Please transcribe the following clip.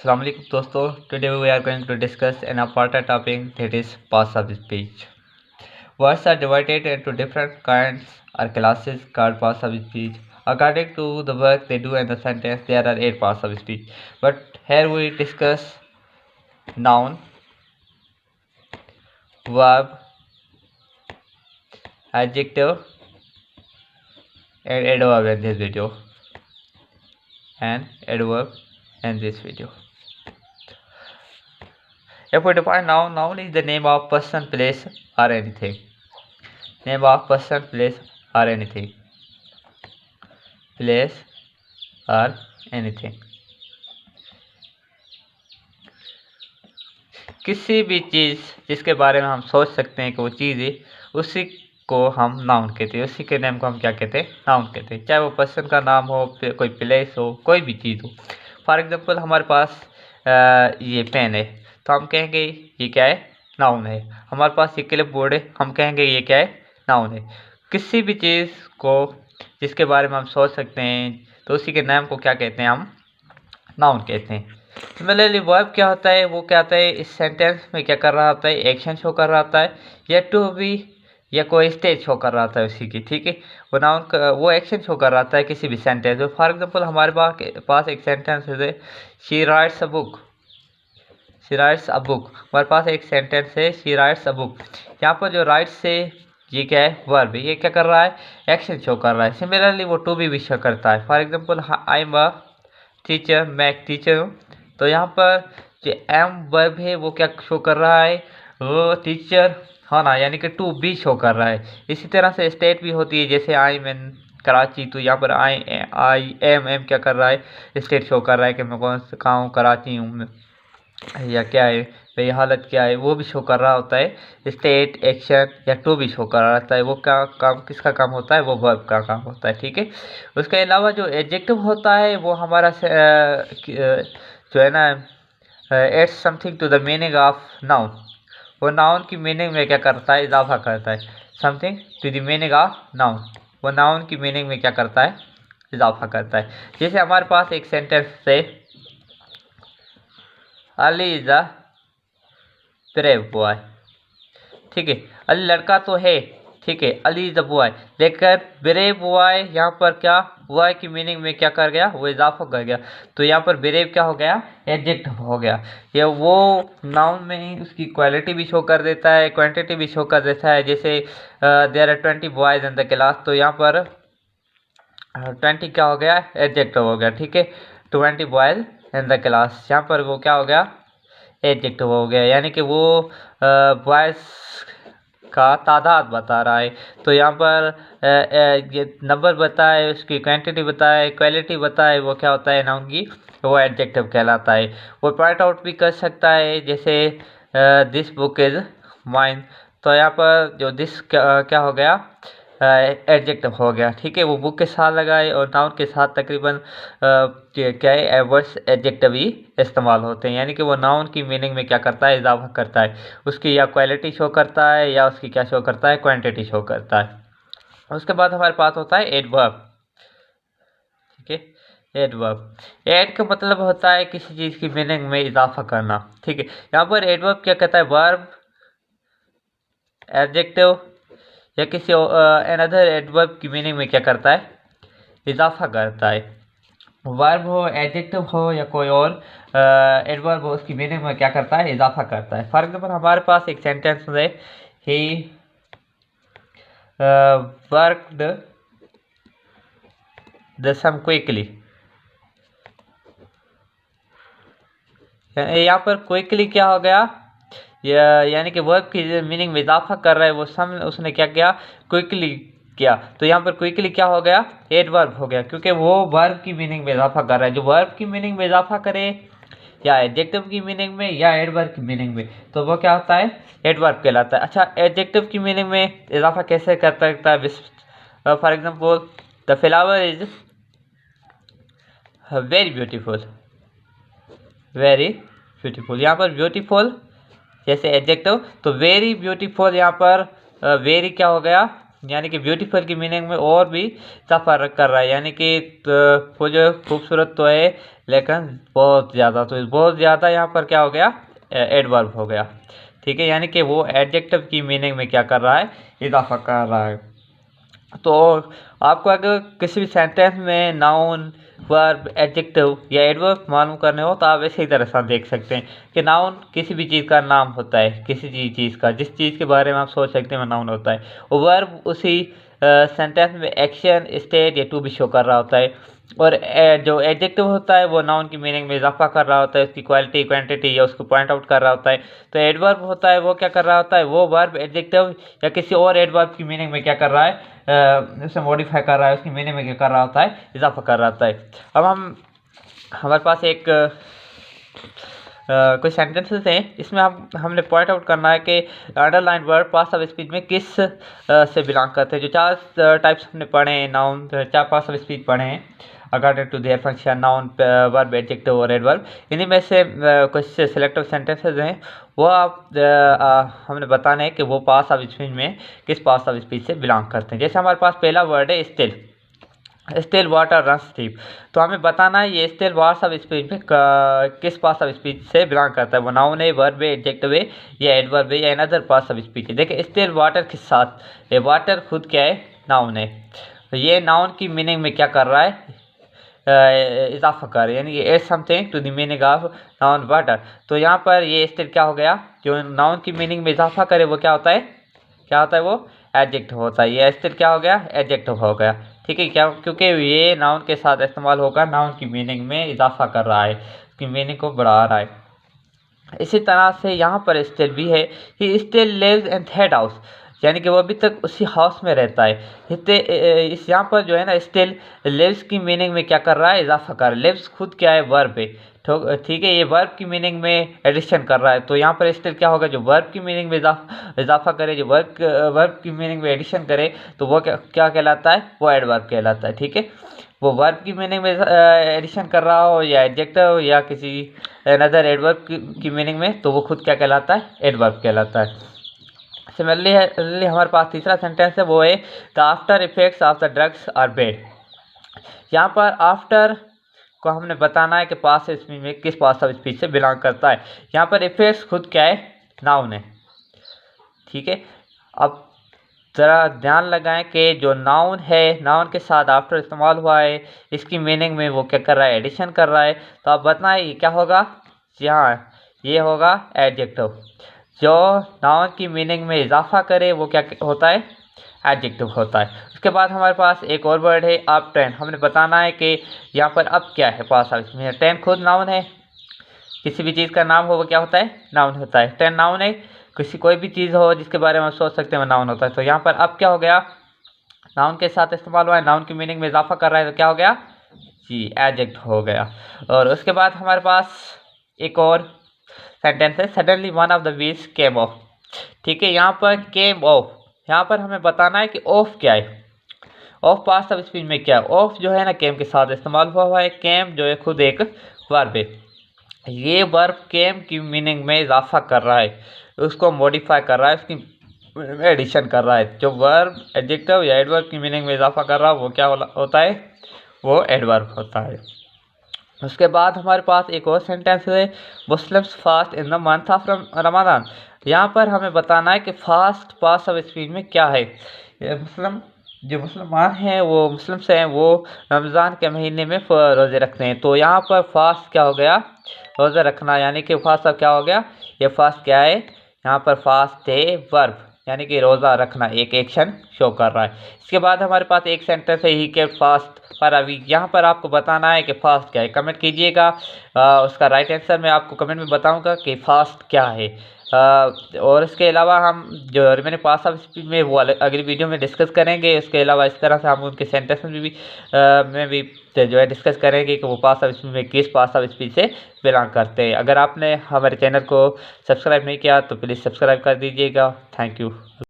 Assalamu alaikum दोस्तों, today we are going to discuss an important topic that is parts of speech. Words are divided into different kinds or classes called parts of speech. According to the work they do in the sentence, there are 8 parts of speech. But here we discuss noun, verb, adjective and adverb in this video. If we define noun, noun is the name of person, place or anything. Name of person, place or anything. Place or anything. किसी भी चीज़ जिसके बारे में हम सोच सकते हैं कि वो चीज़ है, उसी को हम नाउन कहते हैं। उसी के नेम को हम क्या कहते हैं? नाउन कहते हैं। चाहे वो पर्सन का नाम हो, कोई प्लेस हो, कोई भी चीज़ हो। फॉर एग्जांपल हमारे पास ये पेन है, तो हम कहेंगे ये क्या है? नाउन है। हमारे पास ये क्लिप बोर्ड है, हम कहेंगे ये क्या है? नाउन है। किसी भी चीज़ को जिसके बारे में हम सोच सकते हैं, तो उसी के नाम को क्या कहते हैं? हम नाउन कहते हैं। सिमिलरली वर्ब क्या होता है? वो क्या होता है? इस सेंटेंस में क्या कर रहा होता है? एक्शन शो कर रहा होता है, या टू बी या कोई स्टेज शो कर रहा होता है उसी की। ठीक है, वो नाउन वो एक्शन शो कर रहा होता है किसी भी सेंटेंस में। फॉर एग्जांपल हमारे पास एक सेंटेंस है, she writes a book. She writes a book, हमारे पास एक सेंटेंस है, शी राइट्स अ बुक। यहाँ पर जो राइट्स से ये क्या है? वर्ब। ये क्या कर रहा है? एक्शन शो कर रहा है। सिमिलरली वो टू बी भी शो करता है। For example I am a teacher, मैं एक टीचर हूँ। तो यहाँ पर जो एम वर्ब है वो क्या शो कर रहा है? वो टीचर होना, यानी कि टू बी शो कर रहा है। इसी तरह से स्टेट भी होती है, जैसे आई एम इन कराची, तो यहाँ पर आई एम क्या कर रहा है? स्टेट शो कर रहा है कि मैं कौन से कहाँ हूँ, कराची हूँ, या क्या है, भाई हालत क्या है, वो भी शो कर रहा होता है। स्टेट, एक्शन या टू भी शो कर रहा होता है। वो क्या काम, किसका काम होता है? वो वर्ब का काम होता है। ठीक है, उसके अलावा जो एडजेक्टिव होता है वो हमारा जो है ना, adds something to the meaning of noun. वो नाउन की मीनिंग में क्या करता है? इजाफा करता है। Something to the meaning of noun, वो नाउन की मीनिंग में क्या करता है? इजाफा करता है। जैसे हमारे पास एक सेंटेंस है, Ali is a brave boy. ठीक है, अली लड़का तो है, ठीक है, अली इज अ बॉय, लेकिन ब्रेव बॉय यहाँ पर क्या, बॉय की मीनिंग में क्या कर गया? वो इजाफा कर गया। तो यहाँ पर ब्रेव क्या हो गया? एडजेक्टिव हो गया। ये वो नाउन में ही उसकी क्वालिटी भी शो कर देता है, क्वांटिटी भी शो कर देता है। जैसे there are 20 boys in the class, तो यहाँ पर 20 क्या हो गया? एडजेक्टिव हो गया। ठीक है, 20 बॉयज इन द क्लास, यहाँ पर वो क्या हो गया? एडजेक्टिव हो गया, यानी कि वो बॉयज का तादाद बता रहा है। तो यहाँ पर ये नंबर बताए, उसकी क्वांटिटी बताए, क्वालिटी बताए, वो क्या होता है? नाउन की वो एडजेक्टिव कहलाता है। वो पॉइंट आउट भी कर सकता है, जैसे दिस बुक इज माइन। तो यहाँ पर जो दिस क्या हो गया? एडजेक्टिव हो गया। ठीक है, वो बुक के साथ लगाए और नाउन के साथ तकरीबन क्या है? वर्ड्स एडजेक्टिव ही इस्तेमाल होते हैं, यानी कि वो नाउन की मीनिंग में क्या करता है? इजाफा करता है। उसकी या क्वालिटी शो करता है, या उसकी क्या शो करता है? क्वांटिटी शो करता है। उसके बाद हमारे पास होता है एडवर्ब। ठीक है, एडवर्ब, एड का मतलब होता है किसी चीज़ की मीनिंग में इजाफा करना। ठीक है, यहाँ पर एडवर्ब क्या कहता है? वर्ब, एडजेक्टिव या किसी अनदर एडवर्ब की मीनिंग में क्या करता है? इजाफा करता है। वर्ब हो, एडजेक्टिव हो या कोई और एडवर्ब हो, उसकी मीनिंग में क्या करता है? इजाफा करता है। फॉर एग्जाम्पल हमारे पास एक सेंटेंस है, he worked the sum quickly. यहाँ पर क्विकली क्या हो गया? यानी कि वर्ब की मीनिंग में इजाफा कर रहा है। वो सम उसने क्या किया? क्विकली किया। तो यहाँ पर क्विकली क्या हो गया? एडवर्ब हो गया, क्योंकि वो वर्ब की मीनिंग में इजाफा कर रहा है। जो वर्ब की मीनिंग में इजाफा करे, या एडजेक्टिव की मीनिंग में या एडवर्ब की मीनिंग में, तो वो क्या होता है? एडवर्ब कहलाता है। अच्छा, एडजेक्टिव की मीनिंग में इजाफा कैसे कर सकता है? For example the flower is very beautiful. Very beautiful, यहाँ पर ब्यूटीफुल जैसे एडजेक्टिव, तो वेरी ब्यूटीफुल, यहाँ पर वेरी क्या हो गया? यानी कि ब्यूटीफुल की मीनिंग में और भी इजाफा कर रहा है, यानी कि वो जो खूबसूरत तो है, लेकिन बहुत ज़्यादा, तो बहुत ज़्यादा यहाँ पर क्या हो गया, एडवर्ब हो गया। ठीक है, यानी कि वो एडजेक्टिव की मीनिंग में क्या कर रहा है, इजाफा कर रहा है। तो आपको अगर किसी भी सेंटेंस में नाउन, वर्ब, एडजेक्टिव या एडवर्ब मालूम करने हो तो आप इसी तरह से देख सकते हैं कि नाउन किसी भी चीज़ का नाम होता है, किसी चीज़ का, जिस चीज़ के बारे में आप सोच सकते हैं वो नाउन होता है। और वर्ब उसी सेंटेंस में एक्शन, स्टेट या टू भी शो कर रहा होता है। और जो एडजेक्टिव होता है वो नाउन की मीनिंग में इजाफा कर रहा होता है, उसकी क्वालिटी, क्वांटिटी या उसको पॉइंट आउट कर रहा होता है। तो एडवर्ब होता है वो क्या कर रहा होता है, वो वर्ब, एडजेक्टिव या किसी और एडवर्ब की मीनिंग में क्या कर रहा है, उसे मॉडिफाई कर रहा है, उसकी मीनिंग में क्या कर रहा होता है, इजाफा कर रहा होता है। अब हमारे पास एक कुछ सेंटेंसेस हैं, इसमें हमने पॉइंट आउट करना है कि underline word past of speech में किस से बिलोंग करते हैं। जो 4 टाइप्स हमने पढ़े हैं, नाउन 4 पास्ट ऑफ स्पीच पढ़े हैं according to their function, noun, verb, adjective और एडवर्ब। इन्हीं में से कुछ सिलेक्टिव सेंटेंसेस हैं, वो हमने बताना है कि वो पास्ट ऑफ स्पीच में किस पास्ट ऑफ स्पीच से बिलोंग करते हैं। जैसे हमारे पास पहला वर्ड है still, still water runs deep. तो हमें बताना है ये स्टिल पास्ट ऑफ स्पीच में किस पास्ट ऑफ स्पीच से बिलोंग करता है, वो नाउन है, वर्ब है, एडजेक्टिव है या एडवर्ब है या अनदर पास्ट ऑफ स्पीच है। देखिए स्टिल वाटर के साथ, ये वाटर खुद क्या है, नाउन है। तो ये नाउन की मीनिंग में क्या कर रहा है, इजाफा कर, यानी add something to the meaning of noun water. तो यहाँ पर ये स्टिल क्या हो गया, जो नाउन की मीनिंग में इजाफा करे वो क्या होता है, वो एडजेक्टिव होता है। ये स्टिल क्या हो गया, एडजेक्टिव हो गया। ठीक है, क्या, क्योंकि ये नाउन के साथ इस्तेमाल होगा, नाउन की मीनिंग में इजाफा कर रहा है, उसकी मीनिंग को बढ़ा रहा है। इसी तरह से यहाँ पर स्टिल भी है, he still lives in that house, यानी कि वो अभी तक उसी हाउस में रहता है। इस यहाँ पर जो है ना, स्टिल लिव्स की मीनिंग में क्या कर रहा है, इजाफा कर रहा है। लिव्स खुद क्या है, वर्ब है। ठीक है, ये वर्ब की मीनिंग में एडिशन कर रहा है। तो यहाँ पर स्टिल क्या होगा, जो वर्ब की मीनिंग में इजाफा करे, जो वर्ब की मीनिंग में एडिशन करे, तो वो क्या कहलाता है, वो एडवर्ब कहलाता है। ठीक है, वो वर्ब की मीनिंग में एडिशन कर रहा हो या एडजेक्टिव या किसी अनदर एडवर्ब की मीनिंग में, तो वो खुद क्या कहलाता है, एडवर्ब कहलाता है। सिमिलरली हमारे पास तीसरा सेंटेंस है, वो है the after effects of the drugs are bad. यहाँ पर आफ्टर को हमने बताना है कि पास्ट ऑफ स्पीच में किस पास्ट ऑफ स्पीच से बिलोंग करता है। यहाँ पर इफेक्ट्स खुद क्या है, नाउन है। ठीक है, अब ज़रा ध्यान लगाएं कि जो नाउन है, नाउन के साथ आफ्टर इस्तेमाल हुआ है, इसकी मीनिंग में वो क्या कर रहा है, एडिशन कर रहा है। तो आप बताएं ये क्या होगा, यहाँ ये होगा एडजेक्टिव। जो नाउन की मीनिंग में इजाफा करे वो क्या होता है, एडजेक्टिव होता है। उसके बाद हमारे पास एक और वर्ड है अप टेन। हमने बताना है कि यहाँ पर अप क्या है, पास ऑफ में टेन खुद नाउन है। किसी भी चीज़ का नाम हो वो क्या होता है, नाउन होता है। टेन नाउन है, किसी कोई भी चीज़ हो जिसके बारे में सोच सकते हैं वो नाउन होता है। तो यहाँ पर अब क्या हो गया, नाउन के साथ इस्तेमाल हुआ है, नाउन की मीनिंग में इजाफा कर रहा है, तो क्या हो गया जी, एडजेक्ट हो गया। और उसके बाद हमारे पास एक और सेंटेंस है, suddenly one of the wheels came of. ठीक है, यहाँ पर केम ऑफ, यहाँ पर हमें बताना है कि ऑफ क्या है। ऑफ पास्ट ऑफ स्पीच में क्या है, ऑफ जो है ना केम के साथ इस्तेमाल हुआ है। केम जो है खुद एक वर्ब है। ये वर्ब केम की मीनिंग में इजाफा कर रहा है, उसको मॉडिफाई कर रहा है, उसकी एडिशन कर रहा है। जो वर्ब, एडजेक्टिव या एडवर्ब की मीनिंग में इजाफा कर रहा है वो क्या होता है, वो एडवर्ब होता है। उसके बाद हमारे पास एक और सेंटेंस है, Muslims fast in the month of Ramzan. यहाँ पर हमें बताना है कि फास्ट पास्ट ऑफ स्पीच में क्या है। जो मुसलमान हैं, वो मुस्लिम्स हैं, वो रमज़ान के महीने में रोज़े रखते हैं। तो यहाँ पर फास्ट क्या हो गया, रोज़ा रखना, यानी कि फास्ट अब क्या हो गया, ये फास्ट क्या है, यहाँ पर फास्ट है वर्ब, यानी कि रोज़ा रखना एक एक्शन शो कर रहा है। इसके बाद हमारे पास एक सेंटेंस है, he kept fast for a week. यहाँ पर आपको बताना है कि फास्ट क्या है, कमेंट कीजिएगा। उसका राइट आंसर मैं आपको कमेंट में बताऊंगा कि फास्ट क्या है। और इसके अलावा हम जो मैंने पास्ट ऑफ स्पीच में वो अगली वीडियो में डिस्कस करेंगे। उसके अलावा इस तरह से हम उनके सेंटेंस में भी जो है डिस्कस करेंगे कि वो पास्ट ऑफ स्पीच में किस पास्ट ऑफ स्पीच से बिलोंग करते हैं। अगर आपने हमारे चैनल को सब्सक्राइब नहीं किया तो प्लीज़ सब्सक्राइब कर दीजिएगा। Thank you.